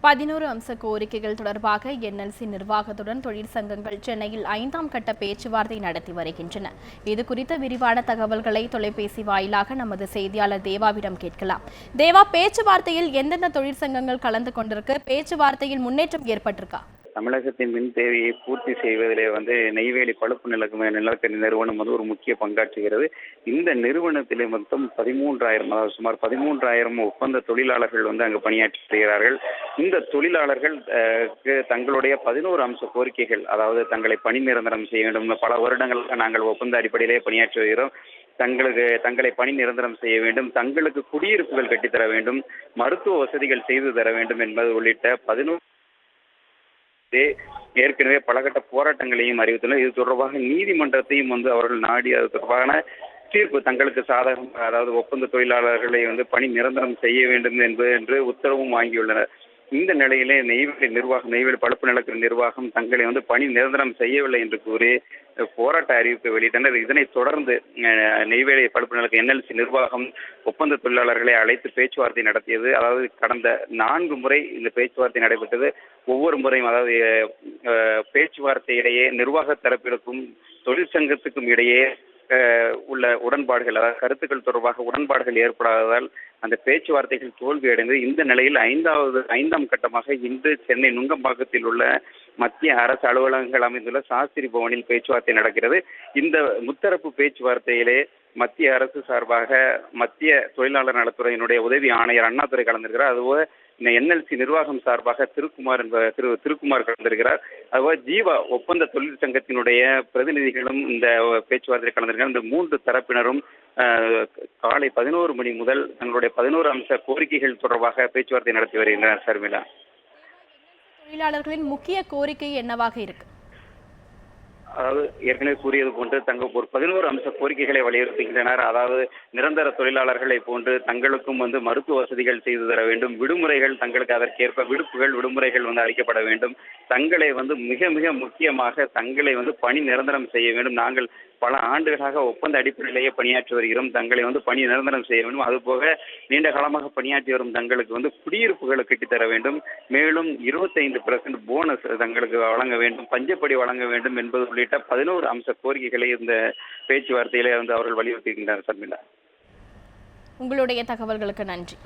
11 அம்ச கோரிக்கைகள் தொடர்பாக என்எல்சி நிர்வாகத்துடன் தொழிற்சங்கங்கள் சென்னையில் 5ஆம் கட்ட பேச்சுவார்த்தை நடத்தி வருகின்றன. இது குறித்த விரிவான தகவல்களை தொலைபேசி வாயிலாக நமது செய்தியாளர் தேவாவிடம் கேட்கலாம். தேவா, பேச்சுவார்த்தையில் எந்தெந்த தொழிற்சங்கங்கள் கலந்து கொண்டிருக்கு? பேச்சுவார்த்தையில் முன்னேற்றம் ஏற்பட்டிருக்கா? தமிழகத்தின் மின் தேவையை பூர்த்தி செய்வதிலே நெய்வேலி பழுப்பு நிலக்கரி நிறுவனம் ஒரு முக்கிய பங்காற்றுகிறது. இந்த நிறுவனத்திலே மொத்தம் 13,000 சுமார் 13,000 ஒப்பந்த தொழிலாளர்கள் அங்கு பணியாற்றி வருகிறார்கள். இந்த தொழிலாளர்கள் தங்களுடைய 11 அம்ச கோரிக்கைகள், அதாவது தங்களை பணி நிரந்தரம் செய்ய வேண்டும். பல வருடங்களாக நாங்கள் ஒப்பந்த அடிப்படையிலே பணியாற்றி வருகிறோம். தங்களை பணி நிரந்தரம் செய்ய வேண்டும், தங்களுக்கு குடியிருப்புகள் கட்டித்தர வேண்டும், மருத்துவ வசதிகள் செய்து தர வேண்டும் என்பது உள்ளிட்ட 11 ஏற்கனவே பலகட்ட போராட்டங்களையும் அறிவித்துள்ளனர். இது தொடர்பாக நீதிமன்றத்தையும் அவர்கள் நாடி அது தொடர்பான தீர்ப்பு தங்களுக்கு சாதகம், அதாவது ஒப்பந்த தொழிலாளர்களை பணி நிரந்தரம் செய்ய வேண்டும் என்று உத்தரவும் வாங்கியுள்ளனர். இந்த நிலையிலே நெய்வேலி பழுப்பு நிலக்கரி நிர்வாகம் தங்களை பணி நிரந்தரம் செய்யவில்லை என்று கூறி போராட்ட அறிவிப்பை வெளியிட்டனர். இதனைத் தொடர்ந்து நெய்வேலி பழுப்பு நிலக்கரி என்எல்சி நிர்வாகம் ஒப்பந்த தொழிலாளர்களை அழைத்து பேச்சுவார்த்தை நடத்தியது. அதாவது கடந்த 4 முறை இந்த பேச்சுவார்த்தை நடைபெற்றது. ஒவ்வொரு முறையும், அதாவது பேச்சுவார்த்தையிடையே நிர்வாக தரப்பிற்கும் தொழிற்சங்கத்துக்கும் இடையே உள்ள உடன்பாடுகள், அதாவது கருத்துக்கள் தொடர்பாக உடன்பாடுகள் ஏற்படாததால் அந்த பேச்சுவார்த்தைகள் தோல்வியடைந்து இந்த நிலையில் 5ஆம் கட்டமாக இன்று சென்னை நுங்கம்பாக்கத்தில் உள்ள மத்திய அரசு அலுவலகங்கள் அமைந்துள்ள சாஸ்திரி பவனில் பேச்சுவார்த்தை நடக்கிறது. இந்த முத்தரப்பு பேச்சுவார்த்தையிலே மத்திய அரசு சார்பாக மத்திய தொழிலாளர் நலத்துறையினுடைய உதவி ஆணையர் அண்ணாதுரை கலந்திருக்கிறார். அதுபோல இந்த என்எல்சி நிர்வாகம் சார்பாக திருக்குமார் கலந்திருக்கிறார். அதுபோல ஜீவா ஒப்பந்த தொழிற்சங்கத்தினுடைய பிரதிநிதிகளும் இந்த பேச்சுவார்த்தையில் கலந்திருக்கிறார். இந்த 3 தரப்பினரும் காலை 11 மணி முதல் தங்களுடைய 11 அம்ச கோரிக்கைகள் தொடர்பாக பேச்சுவார்த்தை நடத்தி வருகின்றனர். சர்மிளா, தொழிலாளர்களின் முக்கிய கோரிக்கை என்னவாக இருக்கு? அதாவது ஏற்கனவே கூறியது போன்று ஒரு 11 அம்ச கோரிக்கைகளை வலியுறுத்துகின்றனர். அதாவது நிரந்தர தொழிலாளர்களை போன்று தங்களுக்கும் மருத்துவ வசதிகள் செய்து தர வேண்டும், விடுமுறைகள் தங்களுக்கு அதற்கேற்ப விடுமுறைகள் அளிக்கப்பட வேண்டும், தங்களை மிக மிக முக்கியமாக தங்களை பணி நிரந்தரம் செய்ய வேண்டும். நாங்கள் பல ஆண்டுகளாக ஒப்பந்த அடிப்படையிலேயே பணியாற்றி வருகிறோம், தங்களை பணி நிரந்தரம் செய்ய வேண்டும். அதுபோக நீண்ட காலமாக பணியாற்றி வரும் தங்களுக்கு குடியிருப்புகளை கட்டித்தர வேண்டும். மேலும் 25% போனஸ் தங்களுக்கு வழங்க வேண்டும், பஞ்சப்படி வழங்க வேண்டும் என்பது உள்ளிட்ட 11 அம்ச கோரிக்கைகளை இந்த பேச்சுவார்த்தையிலே அவர்கள் வலியுறுத்துகின்றனர். சர்மிளா, உங்களுடைய தகவல்களுக்கு நன்றி.